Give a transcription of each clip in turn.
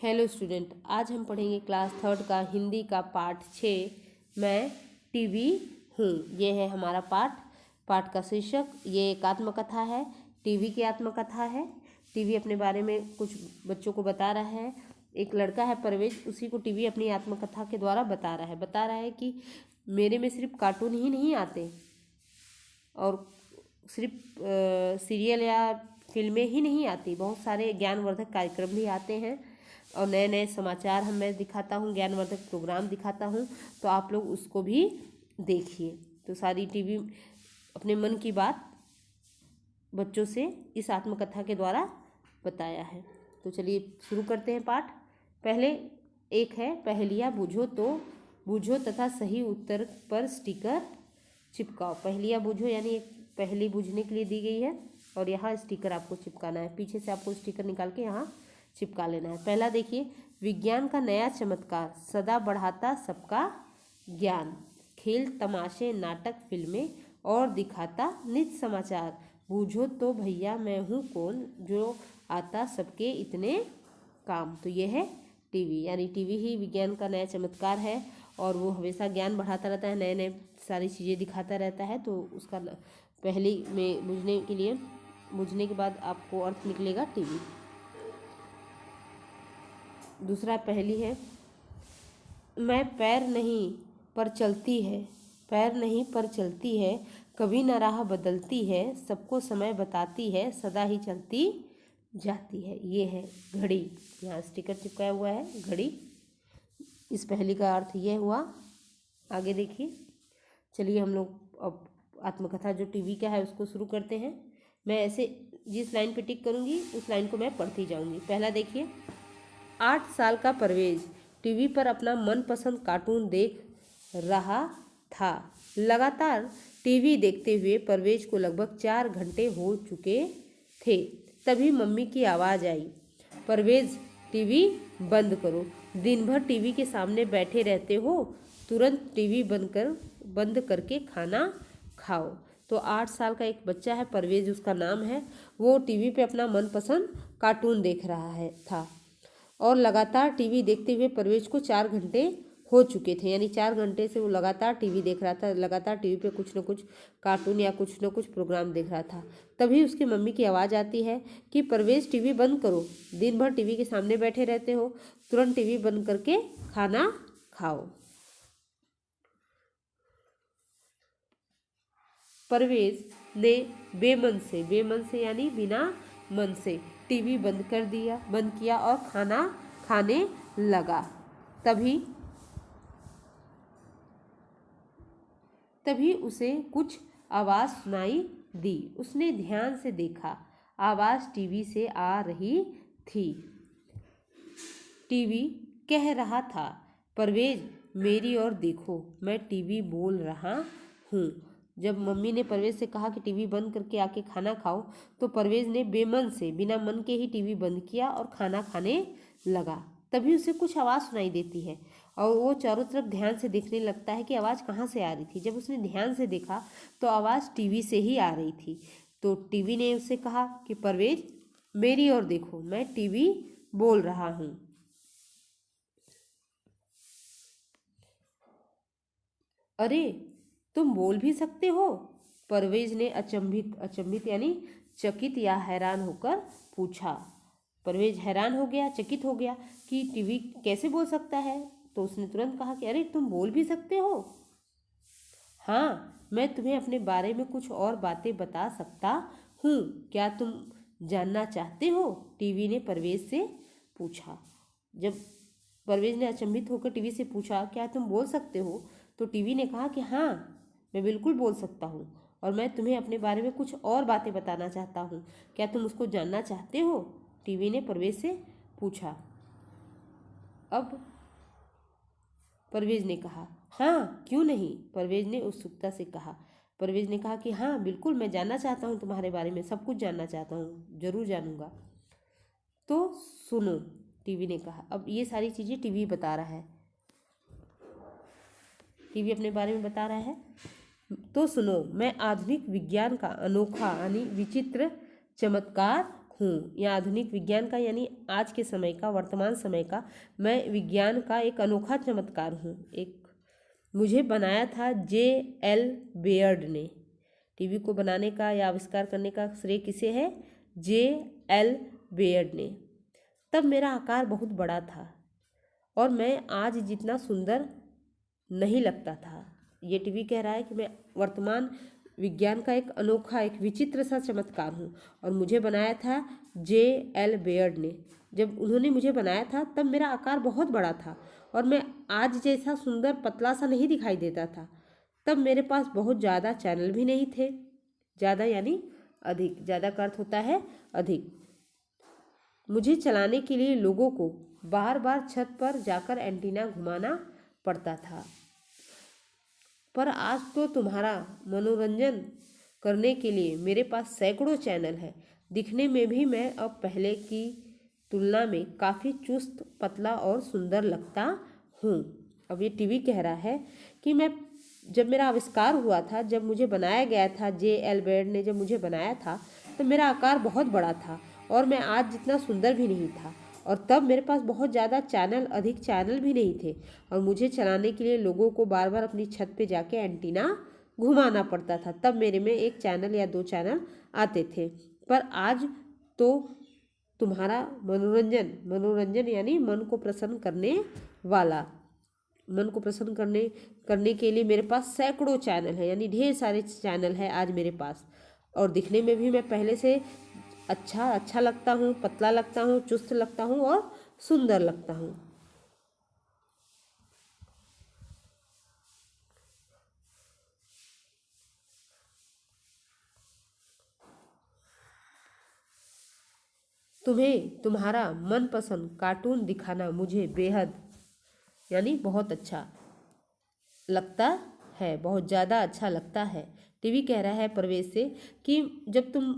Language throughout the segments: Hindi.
हेलो स्टूडेंट, आज हम पढ़ेंगे क्लास थर्ड का हिंदी का पाठ 6 मैं टीवी हूँ। ये है हमारा पाठ का शीर्षक। ये एक आत्मकथा है, टीवी की आत्मकथा है। टीवी अपने बारे में कुछ बच्चों को बता रहा है। एक लड़का है परवेज, उसी को टीवी अपनी आत्मकथा के द्वारा बता रहा है कि मेरे में सिर्फ कार्टून ही नहीं आते और सिर्फ सीरियल या फिल्में ही नहीं आती, बहुत सारे ज्ञानवर्धक कार्यक्रम भी आते हैं और नए नए समाचार मैं दिखाता हूँ, ज्ञानवर्धक प्रोग्राम दिखाता हूँ, तो आप लोग उसको भी देखिए। तो सारी टीवी अपने मन की बात बच्चों से इस आत्मकथा के द्वारा बताया है। तो चलिए शुरू करते हैं पाठ। पहले एक है पहेलियाँ बूझो तथा सही उत्तर पर स्टिकर चिपकाओ। पहेलियाँ बूझो यानी एक पहेली बूझने के लिए दी गई है और यहाँ स्टिकर आपको चिपकाना है। पीछे से आपको स्टिकर निकाल के यहाँ चिपका लेना है। पहला देखिए, विज्ञान का नया चमत्कार सदा बढ़ाता सबका ज्ञान, खेल तमाशे नाटक फिल्में और दिखाता नित समाचार, बूझो तो भैया मैं हूँ कौन, जो आता सबके इतने काम। तो ये है टीवी, यानी टीवी ही विज्ञान का नया चमत्कार है और वो हमेशा ज्ञान बढ़ाता रहता है, नए नए सारी चीज़ें दिखाता रहता है। तो उसका पहली में बूझने के बाद आपको अर्थ निकलेगा टीवी। दूसरा पहेली है, मैं पैर नहीं पर चलती है, कभी न राह बदलती है, सबको समय बताती है, सदा ही चलती जाती है। ये है घड़ी। यहाँ स्टिकर चिपकाया हुआ है घड़ी। इस पहेली का अर्थ ये हुआ। आगे देखिए। चलिए हम लोग अब आत्मकथा जो टीवी का है उसको शुरू करते हैं। मैं ऐसे जिस लाइन पे टिक करूँगी उस लाइन को मैं पढ़ती जाऊँगी। पहला देखिए, 8 साल का परवेज टीवी पर अपना मनपसंद कार्टून देख रहा था। लगातार टीवी देखते हुए परवेज को लगभग 4 घंटे हो चुके थे। तभी मम्मी की आवाज़ आई, परवेज टीवी बंद करो, दिन भर टीवी के सामने बैठे रहते हो, तुरंत टीवी बंद करके खाना खाओ। तो 8 साल का एक बच्चा है, परवेज उसका नाम है। वो टीवी पे अपना मनपसंद कार्टून देख रहा था और लगातार टीवी देखते हुए परवेज को 4 घंटे हो चुके थे, यानी 4 घंटे से वो लगातार टीवी देख रहा था, लगातार टीवी पे कुछ न कुछ कार्टून या कुछ न कुछ प्रोग्राम देख रहा था। तभी उसकी मम्मी की आवाज़ आती है कि परवेज टीवी बंद करो, दिन भर टीवी के सामने बैठे रहते हो, तुरंत टीवी बंद करके खाना खाओ। परवेज ने बेमन से यानी बिना मन से टीवी बंद किया और खाना खाने लगा। तभी उसे कुछ आवाज़ सुनाई दी। उसने ध्यान से देखा, आवाज़ टीवी से आ रही थी। टीवी कह रहा था, परवेज मेरी ओर देखो, मैं टीवी बोल रहा हूँ। जब मम्मी ने परवेज से कहा कि टीवी बंद करके आके खाना खाओ, तो परवेज ने बेमन से बिना मन के ही टीवी बंद किया और खाना खाने लगा। तभी उसे कुछ आवाज़ सुनाई देती है और वो चारों तरफ ध्यान से देखने लगता है कि आवाज़ कहाँ से आ रही थी। जब उसने ध्यान से देखा तो आवाज़ टीवी से ही आ रही थी। तो टीवी ने उससे कहा कि परवेज मेरी ओर देखो, मैं टीवी बोल रहा हूँ। अरे तुम बोल भी सकते हो? परवेज ने अचंभित यानी चकित या हैरान होकर पूछा। परवेज हैरान हो गया, चकित हो गया कि टीवी कैसे बोल सकता है। तो उसने तुरंत कहा कि अरे तुम बोल भी सकते हो? हाँ, मैं तुम्हें अपने बारे में कुछ और बातें बता सकता हूँ, क्या तुम जानना चाहते हो? टीवी ने परवेज से पूछा। जब परवेज ने अचंभित होकर टीवी से पूछा, क्या तुम बोल सकते हो? तो टीवी ने कहा कि हाँ, मैं बिल्कुल बोल सकता हूँ और मैं तुम्हें अपने बारे में कुछ और बातें बताना चाहता हूँ, क्या तुम उसको जानना चाहते हो? टीवी ने परवेज से पूछा। अब परवेज ने कहा, हाँ क्यों नहीं। परवेज ने उत्सुकता से कहा। परवेज ने कहा कि हाँ बिल्कुल, मैं जानना चाहता हूँ तुम्हारे बारे में, सब कुछ जानना चाहता हूँ, जरूर जानूंगा। तो सुनो, टीवी ने कहा। अब ये सारी चीज़ें टीवी बता रहा है, टीवी अपने बारे में बता रहा है। तो सुनो, मैं आधुनिक विज्ञान का अनोखा यानी विचित्र चमत्कार हूँ, या आधुनिक विज्ञान का यानी आज के समय का, वर्तमान समय का मैं विज्ञान का एक अनोखा चमत्कार हूँ। एक मुझे बनाया था J.L. बेयर्ड ने। टीवी को बनाने का या आविष्कार करने का श्रेय किसे है? J.L. बेयर्ड ने। तब मेरा आकार बहुत बड़ा था और मैं आज जितना सुंदर नहीं लगता था। ये टीवी कह रहा है कि मैं वर्तमान विज्ञान का एक अनोखा, एक विचित्र सा चमत्कार हूँ और मुझे बनाया था J.L. बेयर्ड ने। जब उन्होंने मुझे बनाया था तब मेरा आकार बहुत बड़ा था और मैं आज जैसा सुंदर पतला सा नहीं दिखाई देता था। तब मेरे पास बहुत ज़्यादा चैनल भी नहीं थे। ज़्यादा यानी अधिक, ज़्यादा का अर्थ होता है अधिक। मुझे चलाने के लिए लोगों को बार बार छत पर जाकर एंटीना घुमाना पड़ता था। पर आज तो तुम्हारा मनोरंजन करने के लिए मेरे पास सैकड़ों चैनल है। दिखने में भी मैं अब पहले की तुलना में काफ़ी चुस्त, पतला और सुंदर लगता हूँ। अब ये टीवी कह रहा है कि मैं जब मेरा आविष्कार हुआ था, जब मुझे बनाया गया था, J.L. बेयर्ड ने जब मुझे बनाया था तो मेरा आकार बहुत बड़ा था और मैं आज जितना सुंदर भी नहीं था। और तब मेरे पास बहुत ज़्यादा चैनल, अधिक चैनल भी नहीं थे और मुझे चलाने के लिए लोगों को बार बार अपनी छत पे जाके एंटीना घुमाना पड़ता था। तब मेरे में एक चैनल या दो चैनल आते थे। पर आज तो तुम्हारा मनोरंजन यानी मन को प्रसन्न करने वाला, मन को प्रसन्न करने के लिए मेरे पास सैकड़ों चैनल है, यानी ढेर सारे चैनल है आज मेरे पास। और दिखने में भी मैं पहले से अच्छा लगता हूँ, पतला लगता हूँ, चुस्त लगता हूँ और सुंदर लगता हूँ। तुम्हें तुम्हारा मनपसंद कार्टून दिखाना मुझे बेहद यानी बहुत अच्छा लगता है, बहुत ज़्यादा अच्छा लगता है। टीवी कह रहा है प्रवेश से कि जब तुम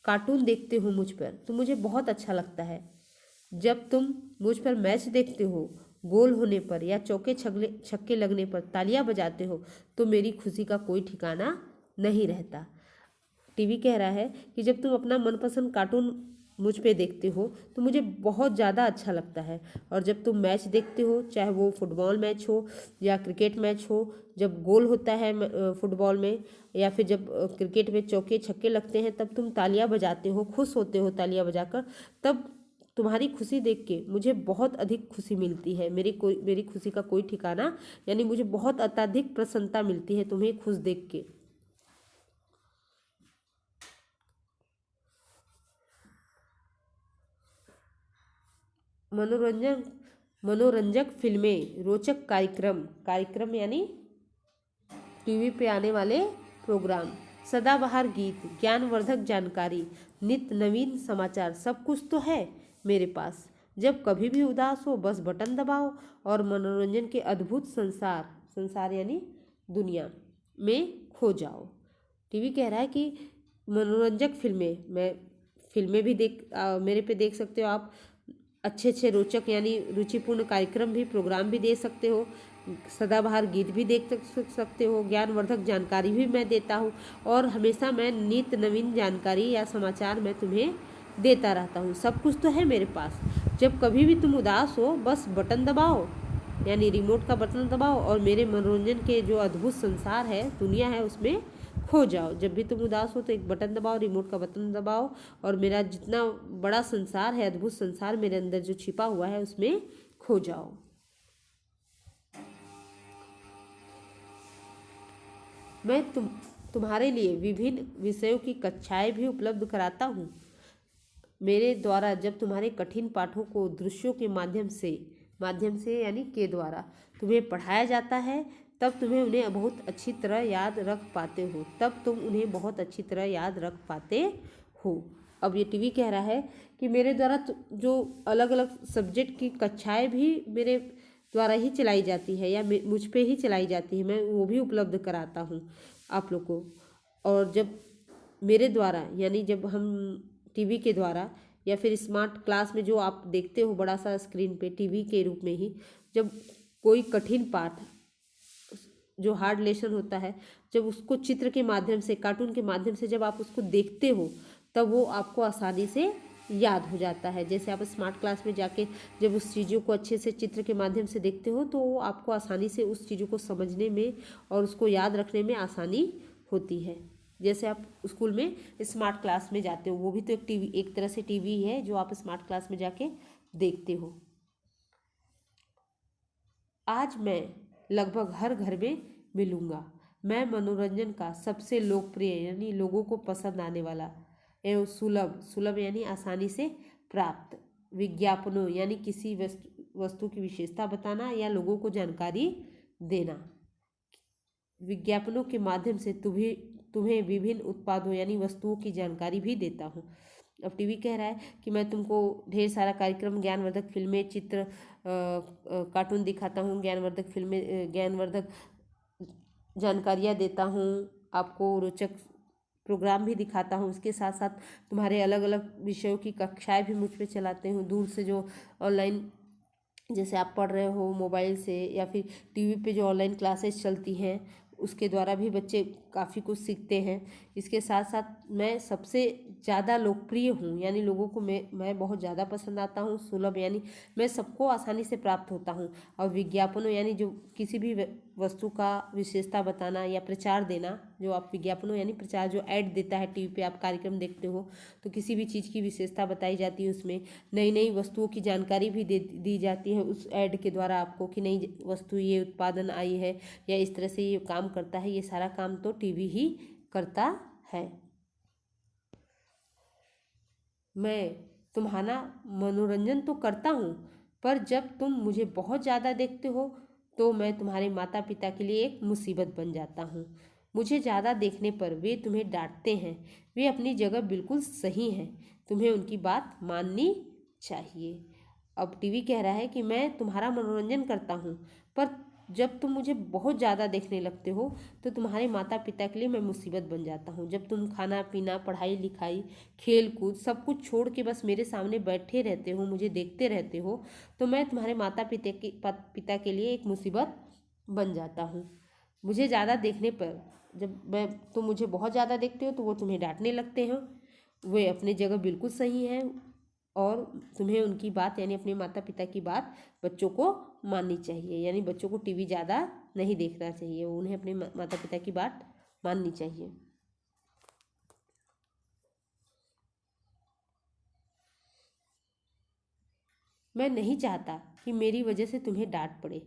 कार्टून देखते हो मुझ पर तो मुझे बहुत अच्छा लगता है। जब तुम मुझ पर मैच देखते हो, गोल होने पर या चौके छक्के लगने पर तालियां बजाते हो तो मेरी खुशी का कोई ठिकाना नहीं रहता। टीवी कह रहा है कि जब तुम अपना मनपसंद कार्टून मुझ पे देखते हो तो मुझे बहुत ज़्यादा अच्छा लगता है। और जब तुम मैच देखते हो, चाहे वो फुटबॉल मैच हो या क्रिकेट मैच हो, जब गोल होता है फुटबॉल में या फिर जब क्रिकेट में चौके छक्के लगते हैं तब तुम तालियां बजाते हो, खुश होते हो तालियां बजाकर। तब तुम्हारी खुशी देख के मुझे बहुत अधिक खुशी मिलती है। मेरी खुशी का कोई ठिकाना यानी मुझे बहुत अत्यधिक प्रसन्नता मिलती है तुम्हें खुश देख के। मनोरंजक फिल्में, रोचक कार्यक्रम यानी टीवी पे आने वाले प्रोग्राम, सदाबहार गीत, ज्ञानवर्धक जानकारी, नित्य नवीन समाचार, सब कुछ तो है मेरे पास। जब कभी भी उदास हो बस बटन दबाओ और मनोरंजन के अद्भुत संसार यानी दुनिया में खो जाओ। टीवी कह रहा है कि मनोरंजक फिल्में भी मेरे पे देख सकते हो आप। अच्छे रोचक यानी रुचिपूर्ण कार्यक्रम भी, प्रोग्राम भी दे सकते हो। सदाबहार गीत भी देख सकते हो। ज्ञानवर्धक जानकारी भी मैं देता हूँ और हमेशा मैं नित्य नवीन जानकारी या समाचार मैं तुम्हें देता रहता हूँ। सब कुछ तो है मेरे पास। जब कभी भी तुम उदास हो बस बटन दबाओ यानी रिमोट का बटन दबाओ और मेरे मनोरंजन के जो अद्भुत संसार है, दुनिया है, उसमें खो जाओ। जब भी तुम उदास हो तो एक बटन दबाओ, रिमोट का बटन दबाओ और मेरा जितना बड़ा संसार है, अद्भुत संसार मेरे अंदर जो छिपा हुआ है उसमें खो जाओ। मैं तुम्हारे लिए विभिन्न विषयों की कक्षाएं भी उपलब्ध कराता हूँ। मेरे द्वारा जब तुम्हारे कठिन पाठों को दृश्यों के माध्यम से यानी के द्वारा तुम्हें पढ़ाया जाता है तब तुम्हें उन्हें बहुत अच्छी तरह याद रख पाते हो। अब ये टीवी कह रहा है कि मेरे द्वारा जो अलग अलग सब्जेक्ट की कक्षाएं भी मेरे द्वारा ही चलाई जाती है या मुझ पे ही चलाई जाती है, मैं वो भी उपलब्ध कराता हूँ आप लोग को। और जब मेरे द्वारा यानी जब हम टीवी के द्वारा या फिर स्मार्ट क्लास में जो आप देखते हो बड़ा सा स्क्रीन पे टीवी के रूप में ही, जब कोई कठिन पाठ जो हार्ड लेसन होता है, जब उसको चित्र के माध्यम से, कार्टून के माध्यम से जब आप उसको देखते हो तब वो आपको आसानी से याद हो जाता है। जैसे आप स्मार्ट क्लास में जाके जब उस चीज़ों को अच्छे से चित्र के माध्यम से देखते हो तो आपको आसानी से उस चीज़ों को समझने में और उसको याद रखने में आसानी होती है। जैसे आप स्कूल में स्मार्ट क्लास में जाते हो, वो भी तो एक टीवी, एक तरह से टीवी है जो आप स्मार्ट क्लास में जाके देखते हो। आज मैं लगभग हर घर में मिलूंगा। मैं मनोरंजन का सबसे लोकप्रिय यानी लोगों को पसंद आने वाला एवं सुलभ, सुलभ यानी आसानी से प्राप्त, विज्ञापनों यानी किसी वस्तु की विशेषता बताना या लोगों को जानकारी देना। विज्ञापनों के माध्यम से तुम्हें विभिन्न उत्पादों यानी वस्तुओं की जानकारी भी देता हूँ। अब टीवी कह रहा है कि मैं तुमको ढेर सारा कार्यक्रम, ज्ञानवर्धक फिल्में, चित्र, कार्टून दिखाता हूँ, ज्ञानवर्धक फिल्में, ज्ञानवर्धक जानकारियाँ देता हूँ, आपको रोचक प्रोग्राम भी दिखाता हूँ। इसके साथ साथ तुम्हारे अलग अलग विषयों की कक्षाएं भी मुझ पे चलाते हूँ। दूर से जो ऑनलाइन जैसे आप पढ़ रहे हो मोबाइल से या फिर टीवी पे जो ऑनलाइन क्लासेस चलती हैं उसके द्वारा भी बच्चे काफ़ी कुछ सीखते हैं। इसके साथ साथ मैं सबसे ज़्यादा लोकप्रिय हूँ यानी लोगों को मैं बहुत ज़्यादा पसंद आता हूँ। सुलभ यानी मैं सबको आसानी से प्राप्त होता हूँ। और विज्ञापनों यानी जो किसी भी वस्तु का विशेषता बताना या प्रचार देना, जो आप विज्ञापनों यानी प्रचार, जो ऐड देता है टीवी पे, आप कार्यक्रम देखते हो तो किसी भी चीज़ की विशेषता बताई जाती है, उसमें नई नई वस्तुओं की जानकारी भी दी जाती है उस ऐड के द्वारा आपको कि नई वस्तु ये उत्पादन आई है या इस तरह से ये काम करता है। ये सारा काम तो टीवी ही करता है। मैं तुम्हारा मनोरंजन तो करता हूँ, पर जब तुम मुझे बहुत ज़्यादा देखते हो तो मैं तुम्हारे माता पिता के लिए एक मुसीबत बन जाता हूँ। मुझे ज़्यादा देखने पर वे तुम्हें डांटते हैं। वे अपनी जगह बिल्कुल सही हैं, तुम्हें उनकी बात माननी चाहिए। अब टीवी कह रहा है कि मैं तुम्हारा मनोरंजन करता हूँ, पर जब तुम मुझे बहुत ज़्यादा देखने लगते हो तो तुम्हारे माता पिता के लिए मैं मुसीबत बन जाता हूँ। जब तुम खाना पीना, पढ़ाई लिखाई, खेल कूद सब कुछ छोड़ के बस मेरे सामने बैठे रहते हो, मुझे देखते रहते हो, तो मैं तुम्हारे माता पिता के लिए एक मुसीबत बन जाता हूँ। मुझे ज़्यादा देखने पर, जब तुम मुझे बहुत ज़्यादा देखते हो तो वो तुम्हें डांटने लगते हो। वे अपनी जगह बिल्कुल सही हैं और तुम्हें उनकी बात यानी अपने माता पिता की बात बच्चों को माननी चाहिए। यानी बच्चों को टीवी ज़्यादा नहीं देखना चाहिए, उन्हें अपने माता पिता की बात माननी चाहिए। मैं नहीं चाहता कि मेरी वजह से तुम्हें डांट पड़े।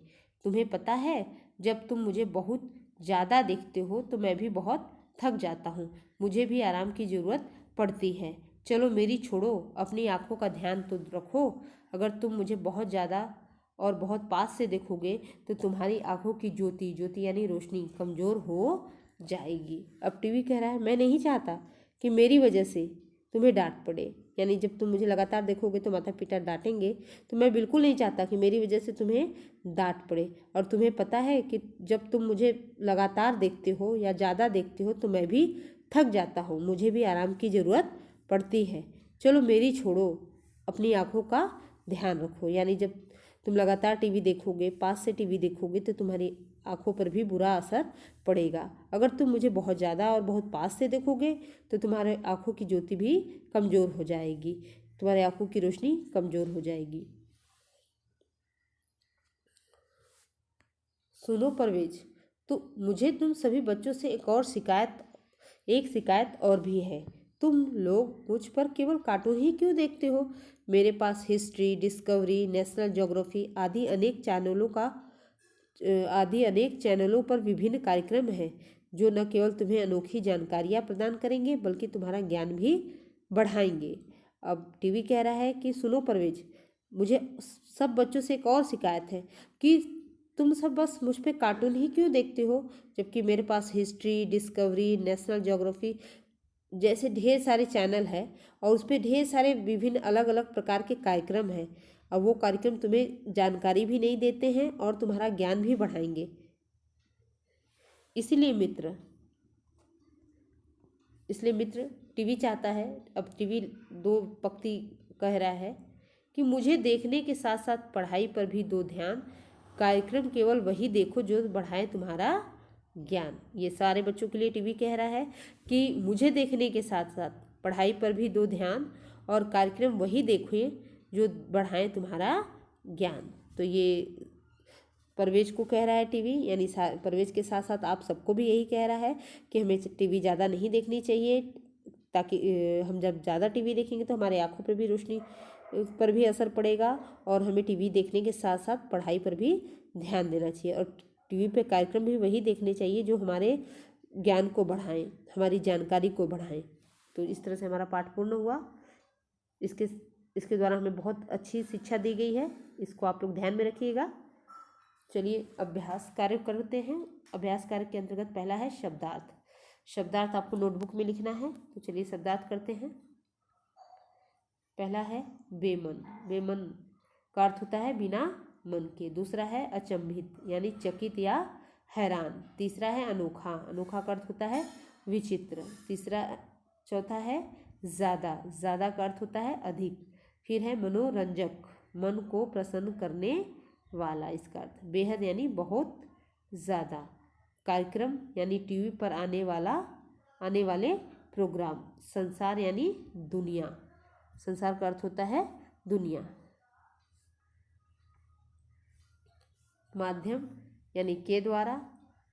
तुम्हें पता है, जब तुम मुझे बहुत ज़्यादा देखते हो तो मैं भी बहुत थक जाता हूँ, मुझे भी आराम की ज़रूरत पड़ती है। चलो मेरी छोड़ो, अपनी आँखों का ध्यान तो रखो। अगर तुम मुझे बहुत ज़्यादा और बहुत पास से देखोगे तो तुम्हारी आँखों की ज्योति यानी रोशनी कमज़ोर हो जाएगी। अब टीवी कह रहा है मैं नहीं चाहता कि मेरी वजह से तुम्हें डांट पड़े। यानी जब तुम मुझे लगातार देखोगे तो माता पिता डांटेंगे, तो मैं बिल्कुल नहीं चाहता कि मेरी वजह से तुम्हें डांट पड़े। और तुम्हें पता है कि जब तुम मुझे लगातार देखते हो या ज़्यादा देखते हो तो मैं भी थक जाता हूँ, मुझे भी आराम की ज़रूरत पड़ती है। चलो मेरी छोड़ो, अपनी आँखों का ध्यान रखो। यानी जब तुम लगातार टीवी देखोगे, पास से टीवी देखोगे, तो तुम्हारी आँखों पर भी बुरा असर पड़ेगा। अगर तुम मुझे बहुत ज़्यादा और बहुत पास से देखोगे तो तुम्हारे आँखों की ज्योति भी कमज़ोर हो जाएगी, तुम्हारे आँखों की रोशनी कमज़ोर हो जाएगी। सुनो परवेज, तो मुझे तुम सभी बच्चों से एक शिकायत और भी है। तुम लोग मुझ पर केवल कार्टून ही क्यों देखते हो? मेरे पास हिस्ट्री, डिस्कवरी, नेशनल ज्योग्राफी आदि अनेक चैनलों पर विभिन्न कार्यक्रम हैं जो न केवल तुम्हें अनोखी जानकारियाँ प्रदान करेंगे बल्कि तुम्हारा ज्ञान भी बढ़ाएंगे। अब टीवी कह रहा है कि सुनो परवेज, मुझे सब बच्चों से एक और शिकायत है कि तुम सब बस मुझ पे कार्टून ही क्यों देखते हो, जबकि मेरे पास हिस्ट्री, डिस्कवरी, नेशनल ज्योग्राफी जैसे ढेर सारे चैनल है और उस पर ढेर सारे विभिन्न अलग अलग प्रकार के कार्यक्रम हैं। और वो कार्यक्रम तुम्हें जानकारी भी नहीं देते हैं और तुम्हारा ज्ञान भी बढ़ाएंगे। इसलिए मित्र टीवी चाहता है, अब टीवी दो पक्ति कह रहा है कि मुझे देखने के साथ साथ पढ़ाई पर भी दो ध्यान। कार्यक्रम केवल वही देखो जो बढ़ाए तुम्हारा ज्ञान। ये सारे बच्चों के लिए टीवी कह रहा है कि मुझे देखने के साथ साथ पढ़ाई पर भी दो ध्यान और कार्यक्रम वही देखिए जो बढ़ाएं तुम्हारा ज्ञान। तो ये परवेज को कह रहा है टीवी, यानी परवेज के साथ साथ आप सबको भी यही कह रहा है कि हमें टीवी ज़्यादा नहीं देखनी चाहिए, ताकि हम जब ज़्यादा टीवी देखेंगे तो हमारे आँखों पर भी रोशनी पर भी असर पड़ेगा, और हमें टीवी देखने के साथ साथ पढ़ाई पर भी ध्यान देना चाहिए, और टीवी पे कार्यक्रम भी वही देखने चाहिए जो हमारे ज्ञान को बढ़ाएं, हमारी जानकारी को बढ़ाएं। तो इस तरह से हमारा पाठ पूर्ण हुआ। इसके द्वारा हमें बहुत अच्छी शिक्षा दी गई है, इसको आप लोग ध्यान में रखिएगा। चलिए अभ्यास कार्य करते हैं। अभ्यास कार्य के अंतर्गत पहला है शब्दार्थ। शब्दार्थ आपको नोटबुक में लिखना है, तो चलिए शब्दार्थ करते हैं। पहला है बेमन। बेमन का अर्थ होता है बिना मन के। दूसरा है अचंभित यानी चकित या हैरान। तीसरा है अनोखा। अनोखा का अर्थ होता है विचित्र। चौथा है ज़्यादा। ज़्यादा का अर्थ होता है अधिक। फिर है मनोरंजक, मन को प्रसन्न करने वाला, इसका अर्थ बेहद यानी बहुत ज़्यादा। कार्यक्रम यानी टीवी पर आने वाले प्रोग्राम। संसार यानी दुनिया। संसार का अर्थ होता है दुनिया। माध्यम यानी के द्वारा।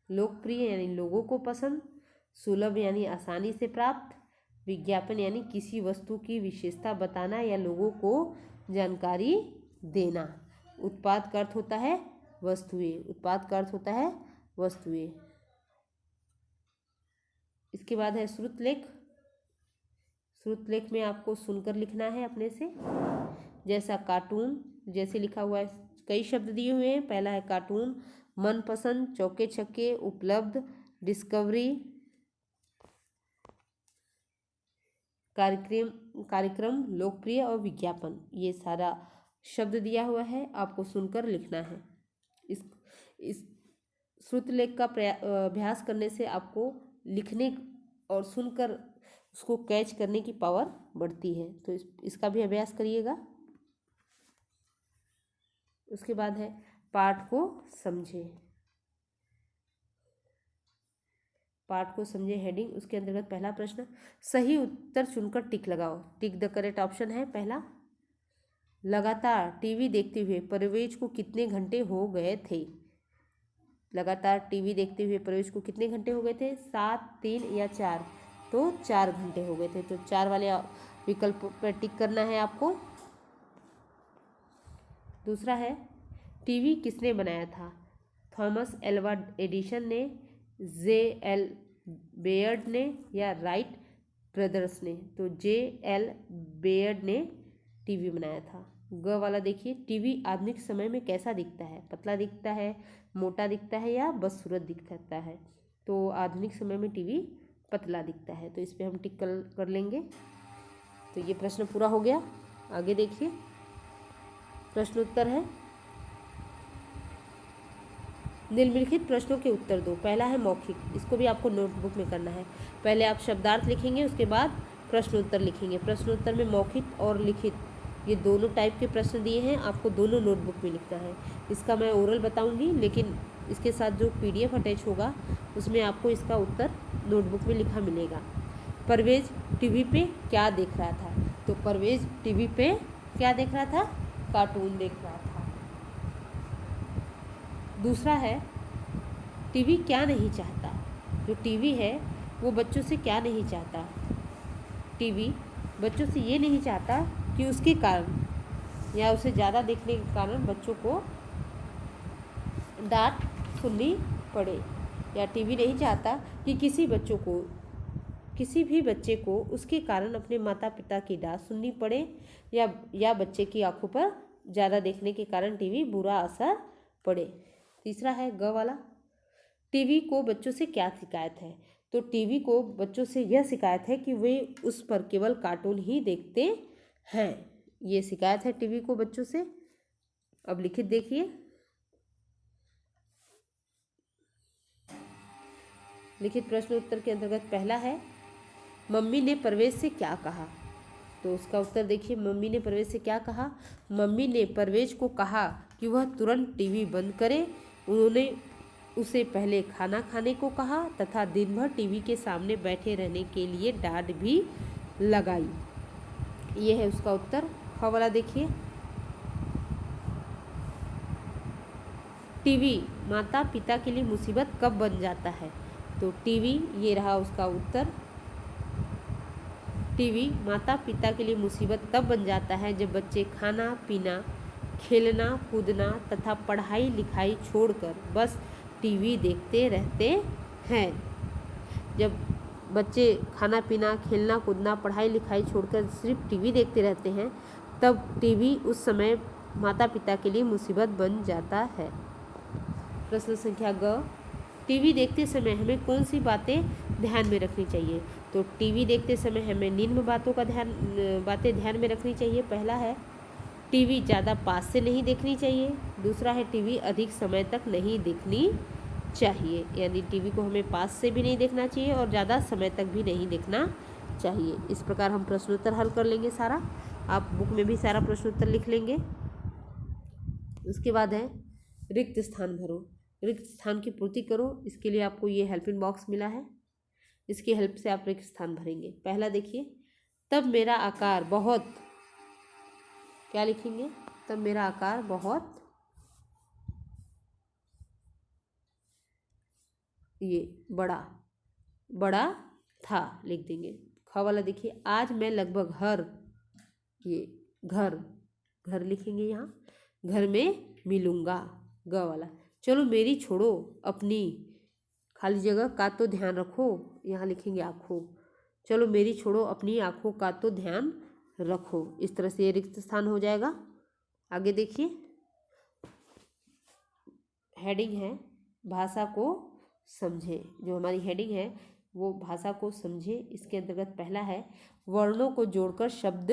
लोकप्रिय यानी लोगों को पसंद। सुलभ यानी आसानी से प्राप्त। विज्ञापन यानी किसी वस्तु की विशेषता बताना या लोगों को जानकारी देना। उत्पाद का अर्थ होता है वस्तुएं। उत्पाद का अर्थ होता है वस्तुएं। इसके बाद है श्रुतलेख। श्रुतलेख में आपको सुनकर लिखना है अपने से। जैसा कार्टून, जैसे लिखा हुआ है, कई शब्द दिए हुए हैं। पहला है कार्टून, मनपसंद, चौके छक्के, उपलब्ध, डिस्कवरी, कार्यक्रम, लोकप्रिय और विज्ञापन। ये सारा शब्द दिया हुआ है, आपको सुनकर लिखना है। इस श्रुतलेख का अभ्यास करने से आपको लिखने और सुनकर उसको कैच करने की पावर बढ़ती है। तो इसका भी अभ्यास करिएगा। उसके बाद है पाठ को समझे। पाठ को समझे हेडिंग। उसके अंतर्गत पहला प्रश्न, सही उत्तर चुनकर टिक लगाओ। टिक द करेक्ट ऑप्शन है पहला। लगातार टीवी देखते हुए परवेज को कितने घंटे हो गए थे? लगातार टीवी देखते हुए परवेज को कितने घंटे हो गए थे? 7, 3 या 4? तो 4 घंटे हो गए थे। तो 4 वाले विकल्प पर टिक करना है आपको। दूसरा है टीवी किसने बनाया था? थॉमस एल्वा एडिसन ने, J.L. बेयर्ड ने या राइट ब्रदर्स ने? तो J.L. बेयर्ड ने टीवी बनाया था। ग वाला देखिए, टीवी आधुनिक समय में कैसा दिखता है? पतला दिखता है, मोटा दिखता है या बदसूरत दिखता है? तो आधुनिक समय में टीवी पतला दिखता है। तो इस पर हम टिक कर लेंगे। तो ये प्रश्न पूरा हो गया। आगे देखिए, प्रश्नोत्तर है। निम्नलिखित प्रश्नों के उत्तर दो। पहला है मौखिक। इसको भी आपको नोटबुक में करना है। पहले आप शब्दार्थ लिखेंगे, उसके बाद प्रश्नोत्तर लिखेंगे। प्रश्नोत्तर में मौखिक और लिखित ये दोनों टाइप के प्रश्न दिए हैं, आपको दोनों नोटबुक में लिखना है। इसका मैं ओरल बताऊंगी, लेकिन इसके साथ जो PDF अटैच होगा उसमें आपको इसका उत्तर नोटबुक में लिखा मिलेगा। परवेज टीवी पे क्या देख रहा था? तो परवेज टीवी पे क्या देख रहा था? कार्टून देख रहा था। दूसरा है टीवी क्या नहीं चाहता? जो टीवी है वो बच्चों से क्या नहीं चाहता? टीवी बच्चों से ये नहीं चाहता कि उसके कारण या उसे ज़्यादा देखने के कारण बच्चों को डांट सुननी पड़े। या टीवी नहीं चाहता कि किसी भी बच्चे को उसके कारण अपने माता पिता की डांट सुननी पड़े, या बच्चे की आंखों पर ज़्यादा देखने के कारण टीवी बुरा असर पड़े। तीसरा है ग वाला, टीवी को बच्चों से क्या शिकायत है? तो टीवी को बच्चों से यह शिकायत है कि वे उस पर केवल कार्टून ही देखते हैं। ये शिकायत है टीवी को बच्चों से। अब लिखित देखिए। लिखित प्रश्न उत्तर के अंतर्गत पहला है मम्मी ने परवेज से क्या कहा? तो उसका उत्तर देखिए, मम्मी ने परवेज से क्या कहा? मम्मी ने परवेज को कहा कि वह तुरंत टीवी बंद करे। उन्होंने उसे पहले खाना खाने को कहा तथा दिन भर टीवी के सामने बैठे रहने के लिए डांट भी लगाई। ये है उसका उत्तर। ख वाला देखिए, टीवी माता पिता के लिए मुसीबत कब बन जाता है? तो टीवी, ये रहा उसका उत्तर। टीवी माता पिता के लिए मुसीबत तब बन जाता है जब बच्चे खाना पीना, खेलना कूदना तथा पढ़ाई लिखाई छोड़कर बस टीवी देखते रहते हैं। जब बच्चे खाना पीना, खेलना कूदना, पढ़ाई लिखाई छोड़कर सिर्फ टीवी देखते रहते हैं, तब टीवी उस समय माता पिता के लिए मुसीबत बन जाता है। प्रश्न संख्या ग, टीवी देखते समय हमें कौन सी बातें ध्यान में रखनी चाहिए? तो टीवी देखते समय हमें निम्न बातें ध्यान में रखनी चाहिए। पहला है, टीवी ज़्यादा पास से नहीं देखनी चाहिए। दूसरा है, टीवी अधिक समय तक नहीं देखनी चाहिए, यानी टीवी को हमें पास से भी नहीं देखना चाहिए और ज़्यादा समय तक भी नहीं देखना चाहिए। इस प्रकार हम प्रश्नोत्तर हल कर लेंगे सारा। आप बुक में भी सारा प्रश्नोत्तर लिख लेंगे। उसके बाद है रिक्त स्थान भरो। रिक्त स्थान की पूर्ति करो। इसके लिए आपको ये हेल्पिंग बॉक्स मिला है, इसकी हेल्प से आप रिक्त स्थान भरेंगे। पहला देखिए, तब मेरा आकार बहुत, क्या लिखेंगे? तब मेरा आकार बहुत, ये बड़ा था, लिख देंगे। ख वाला देखिए, आज मैं लगभग हर, ये घर लिखेंगे यहाँ, घर में मिलूंगा। ग वाला, चलो मेरी छोड़ो अपनी, खाली जगह का तो ध्यान रखो, यहाँ लिखेंगे आँखों। चलो मेरी छोड़ो अपनी आँखों का तो ध्यान रखो। इस तरह से ये रिक्त स्थान हो जाएगा। आगे देखिए, हेडिंग है भाषा को समझे। जो हमारी हेडिंग है वो भाषा को समझे। इसके अंतर्गत पहला है, वर्णों को जोड़कर शब्द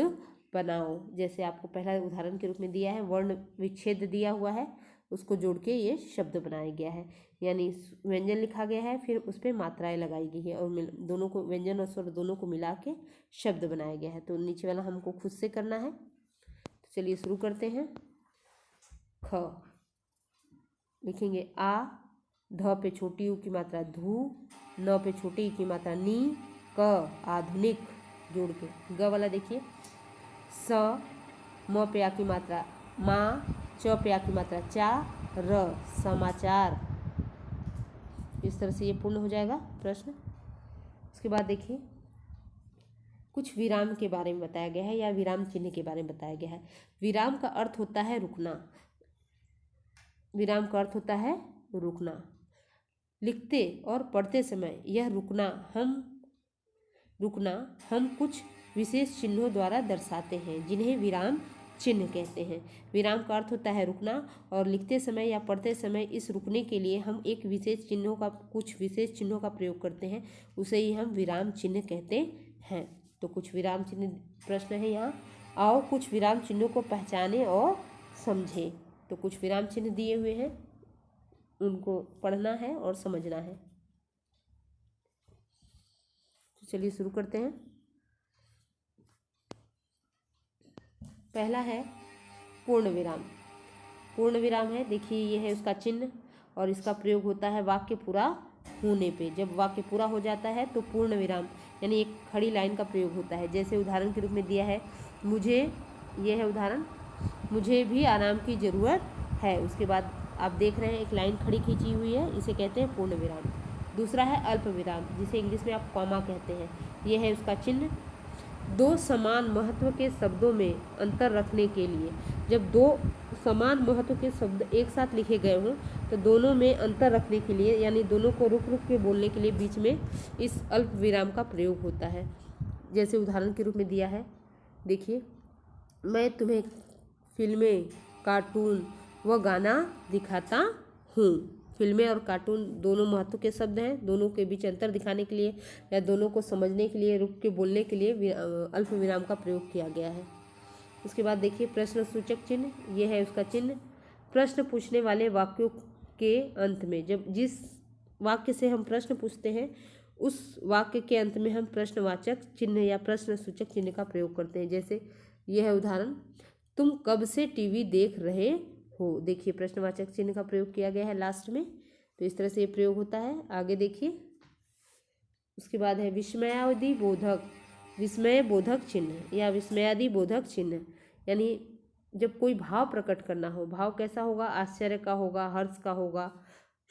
बनाओ। जैसे आपको पहला उदाहरण के रूप में दिया है, वर्ण विच्छेद दिया हुआ है, उसको जोड़ के ये शब्द बनाया गया है, यानी व्यंजन लिखा गया है, फिर उस पर मात्राएं लगाई गई है और दोनों को, व्यंजन और स्वर दोनों को मिला के शब्द बनाया गया है। तो नीचे वाला हमको खुद से करना है। तो चलिए शुरू करते हैं। ख लिखेंगे आ, ध पे छोटी ऊ की मात्रा धू, न पे छोटी ई की मात्रा नी, क आधुनिक जोड़ के। ग वाला देखिए, स, म पे आ की मात्रा माँ, च पे आ की मात्रा चा, र समाचार। इस तरह से ये पूर्ण हो जाएगा प्रश्न। उसके बाद देखिए, कुछ विराम के बारे में बताया गया है या विराम चिन्ह के बारे में बताया गया है। विराम का अर्थ होता है रुकना। विराम का अर्थ होता है रुकना। लिखते और पढ़ते समय यह रुकना हम कुछ विशेष चिन्हों द्वारा दर्शाते हैं, जिन्हें विराम चिन्ह कहते हैं। विराम का अर्थ होता है रुकना, और लिखते समय या पढ़ते समय इस रुकने के लिए हम कुछ विशेष चिन्हों का प्रयोग करते हैं, उसे ही हम विराम चिन्ह कहते हैं। तो कुछ विराम चिन्ह प्रश्न है यहाँ। आओ कुछ विराम चिन्हों को पहचाने और समझे। तो कुछ विराम चिन्ह दिए हुए हैं, उनको पढ़ना है और समझना है। तो चलिए शुरू करते हैं। पहला है पूर्ण विराम। पूर्ण विराम है, देखिए ये है उसका चिन्ह, और इसका प्रयोग होता है वाक्य पूरा होने पे। जब वाक्य पूरा हो जाता है तो पूर्ण विराम यानी एक खड़ी लाइन का प्रयोग होता है। जैसे उदाहरण के रूप में दिया है, मुझे, ये है उदाहरण, मुझे भी आराम की ज़रूरत है। उसके बाद आप देख रहे हैं एक लाइन खड़ी खींची हुई है, इसे कहते हैं पूर्ण विराम। दूसरा है अल्प विराम, जिसे इंग्लिश में आप कॉमा कहते हैं। ये है उसका चिन्ह। दो समान महत्व के शब्दों में अंतर रखने के लिए, जब दो समान महत्व के शब्द एक साथ लिखे गए हों तो दोनों में अंतर रखने के लिए, यानी दोनों को रुक रुक के बोलने के लिए बीच में इस अल्प विराम का प्रयोग होता है। जैसे उदाहरण के रूप में दिया है, देखिए, मैं तुम्हें फिल्में, कार्टून व गाना दिखाता हूँ। फिल्में और कार्टून दोनों महत्व के शब्द हैं, दोनों के बीच अंतर दिखाने के लिए या दोनों को समझने के लिए, रुक के बोलने के लिए अल्प विराम का प्रयोग किया गया है। उसके बाद देखिए प्रश्न सूचक चिन्ह, ये है उसका चिन्ह। प्रश्न पूछने वाले वाक्यों के अंत में, जब जिस वाक्य से हम प्रश्न पूछते हैं उस वाक्य के अंत में हम प्रश्नवाचक चिन्ह या प्रश्न सूचक चिन्ह का प्रयोग करते हैं। जैसे यह है उदाहरण, तुम कब से टीवी देख रहे हो। देखिए प्रश्नवाचक चिन्ह का प्रयोग किया गया है लास्ट में। तो इस तरह से ये प्रयोग होता है। आगे देखिए, उसके बाद है विस्मयावधि बोधक। विस्मय बोधक चिन्ह या विस्मयादि बोधक चिन्ह, यानी जब कोई भाव प्रकट करना हो, भाव कैसा होगा, आश्चर्य का होगा, हर्ष का होगा,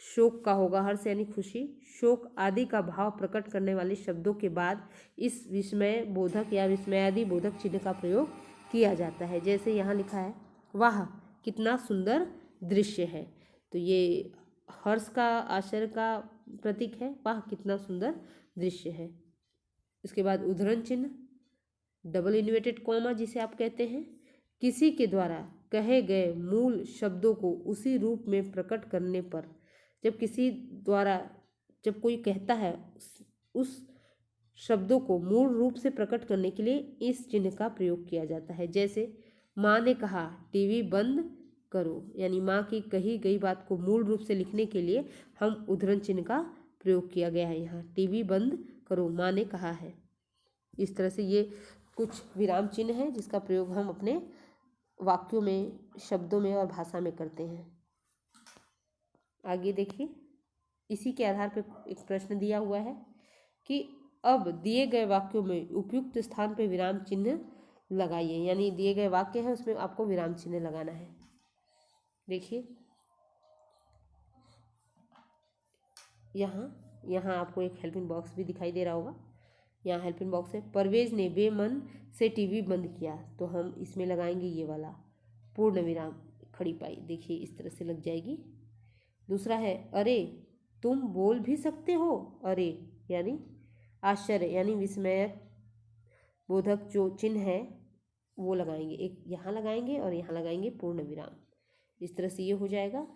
शोक का होगा, हर्ष यानी खुशी, शोक आदि का भाव प्रकट करने वाले शब्दों के बाद इस विस्मय बोधक या विस्मयादि बोधक चिन्ह का प्रयोग किया जाता है। जैसे यहाँ लिखा है वाह कितना सुंदर दृश्य है, तो ये हर्ष का, आश्चर्य का प्रतीक है, वाह कितना सुंदर दृश्य है। इसके बाद उद्धरण चिन्ह, डबल इन्वर्टेड कॉमा जिसे आप कहते हैं, किसी के द्वारा कहे गए मूल शब्दों को उसी रूप में प्रकट करने पर, जब किसी द्वारा जब कोई कहता है उस शब्दों को मूल रूप से प्रकट करने के लिए इस चिन्ह का प्रयोग किया जाता है। जैसे माँ ने कहा टीवी बंद करो, यानी माँ की कही गई बात को मूल रूप से लिखने के लिए हम उद्धरण चिन्ह का प्रयोग किया गया है। यहाँ टीवी बंद करो माँ ने कहा है। इस तरह से ये कुछ विराम चिन्ह हैं जिसका प्रयोग हम अपने वाक्यों में, शब्दों में और भाषा में करते हैं। आगे देखिए, इसी के आधार पर एक प्रश्न दिया हुआ है कि अब दिए गए वाक्यों में उपयुक्त स्थान पर विराम चिन्ह लगाइए, यानी दिए गए वाक्य है उसमें आपको विराम चिन्ह लगाना है। देखिए यहाँ आपको एक हेल्पिंग बॉक्स भी दिखाई दे रहा होगा। यहाँ हेल्पिंग बॉक्स है, परवेज ने बेमन से टीवी बंद किया, तो हम इसमें लगाएंगे ये वाला पूर्ण विराम खड़ी पाई, देखिए इस तरह से लग जाएगी। दूसरा है अरे तुम बोल भी सकते हो, अरे यानी आश्चर्य यानी विस्मय बोधक जो चिन्ह है वो लगाएंगे, एक यहाँ लगाएंगे और यहाँ लगाएंगे पूर्ण विराम, इस तरह से ये हो जाएगा।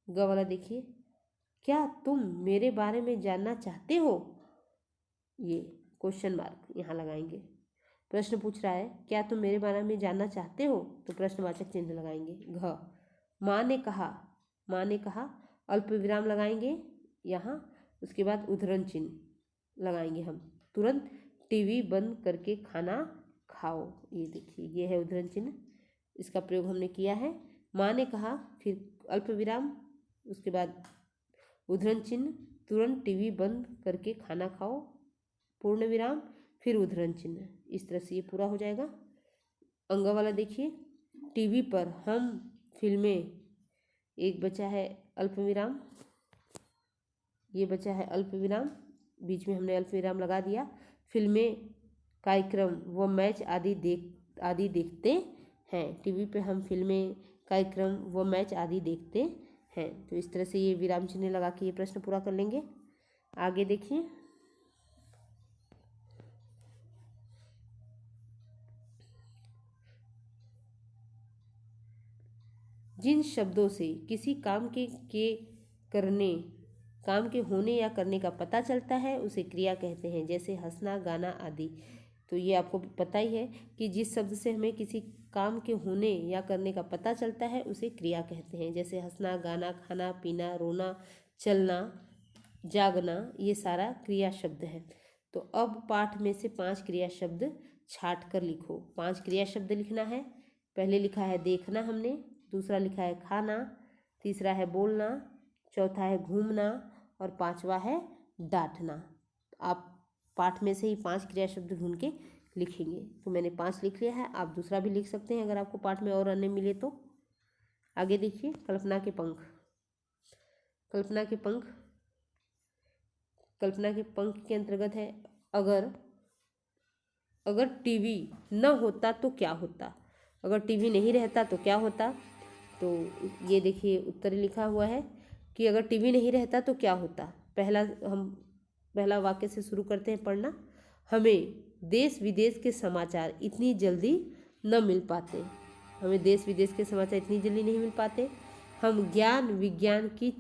ग वाला देखिए, क्या तुम मेरे बारे में जानना चाहते हो, ये क्वेश्चन मार्क यहाँ लगाएंगे। प्रश्न पूछ रहा है क्या तुम मेरे बारे में जानना चाहते हो, तो प्रश्नवाचक चिन्ह लगाएंगे। घ माँ ने कहा अल्प विराम लगाएंगे यहाँ, उसके बाद उद्धरण चिन्ह लगाएंगे हम, तुरंत टीवी बंद करके खाना खाओ, ये देखिए ये है उद्धरण चिन्ह, इसका प्रयोग हमने किया है। माँ ने कहा, फिर अल्प विराम, उसके बाद उद्धरण चिन्ह, तुरंत टीवी बंद करके खाना खाओ, पूर्ण विराम, फिर उद्धरण चिन्ह, इस तरह से ये पूरा हो जाएगा। अंग वाला देखिए, टीवी पर हम फिल्में, एक बचा है अल्प विराम, ये बचा है अल्प विराम, बीच में हमने अल्प विराम लगा दिया, फिल्में, कार्यक्रम व मैच आदि देखते हैं, टीवी पे हम फिल्में, कार्यक्रम व मैच आदि देखते हैं, तो इस तरह से ये विराम चिन्ह लगा के ये प्रश्न पूरा कर लेंगे। आगे देखिए, जिन शब्दों से किसी काम के होने या करने का पता चलता है उसे क्रिया कहते हैं, जैसे हंसना, गाना आदि। तो ये आपको पता ही है कि जिस शब्द से हमें किसी काम के होने या करने का पता चलता है उसे क्रिया कहते हैं, जैसे हंसना, गाना, खाना पीना, रोना, चलना, जागना, ये सारा क्रिया शब्द है। तो अब पाठ में से 5 क्रिया शब्द छाट कर लिखो। 5 क्रिया शब्द लिखना है। पहले लिखा है देखना हमने, दूसरा लिखा है खाना, तीसरा है बोलना, चौथा है घूमना और 5वां है डांटना। आप पाठ में से ही 5 क्रिया शब्द ढूंढ के लिखेंगे। तो मैंने 5 लिख लिया है, आप दूसरा भी लिख सकते हैं अगर आपको पाठ में और अन्य मिले तो। आगे देखिए, कल्पना के पंख। कल्पना के पंख के अंतर्गत है अगर टीवी न होता तो क्या होता, अगर टीवी नहीं रहता तो क्या होता। तो ये देखिए उत्तर लिखा हुआ है कि अगर टीवी नहीं रहता तो क्या होता। पहला वाक्य से शुरू करते हैं पढ़ना। हमें देश विदेश के समाचार इतनी जल्दी न मिल पाते, हमें देश विदेश के समाचार इतनी जल्दी नहीं मिल पाते। हम ज्ञान विज्ञान की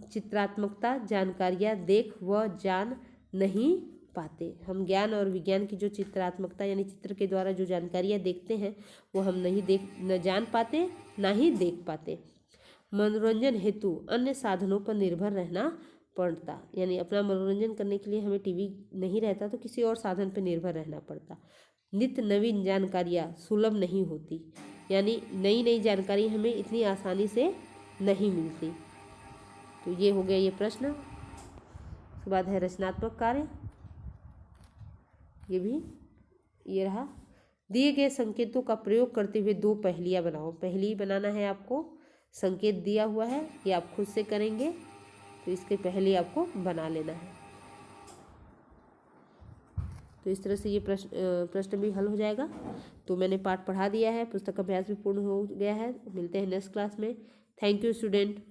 चित्रात्मकता जानकारियाँ देख व जान नहीं पाते। हम ज्ञान और विज्ञान की जो चित्रात्मकता यानी चित्र के द्वारा जो जानकारियाँ देखते हैं वो हम न जान पाते ना ही देख पाते। मनोरंजन हेतु अन्य साधनों पर निर्भर रहना पड़ता, यानी अपना मनोरंजन करने के लिए हमें टीवी नहीं रहता तो किसी और साधन पर निर्भर रहना पड़ता। नित्य नवीन जानकारियाँ सुलभ नहीं होती, यानी नई नई जानकारी हमें इतनी आसानी से नहीं मिलती। तो ये हो गया ये प्रश्न। उसके बाद है रचनात्मक कार्य, ये भी ये रहा। दिए गए संकेतों का प्रयोग करते हुए दो पहेलियाँ बनाओ। पहेली बनाना है आपको, संकेत दिया हुआ है, ये आप खुद से करेंगे, तो इसके पहेली आपको बना लेना है। तो इस तरह से ये प्रश्न भी हल हो जाएगा। तो मैंने पाठ पढ़ा दिया है, पुस्तक अभ्यास भी पूर्ण हो गया है। मिलते हैं नेक्स्ट क्लास में। Thank you student.